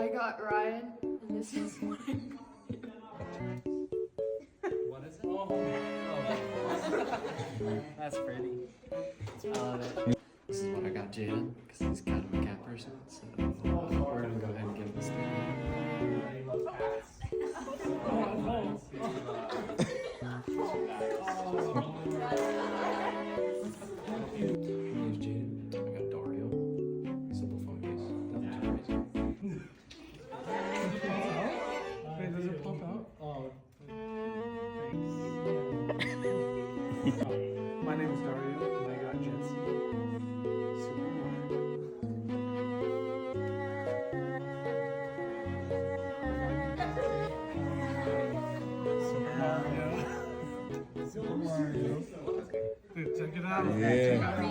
I got Ryan, and this is what I got. What is it? Oh, that's pretty. I love it. This is what I got Jaden, because he's kind of a cat person, so we're gonna go ahead and give him a stick. My name's Jaden. I got Dario. Simple phone case. Nothing too crazy. Wait, does it pop out? Oh, thanks. My name is Dario, and I got Jets. Super Mario. Super Mario. Dude, check it out. Yeah.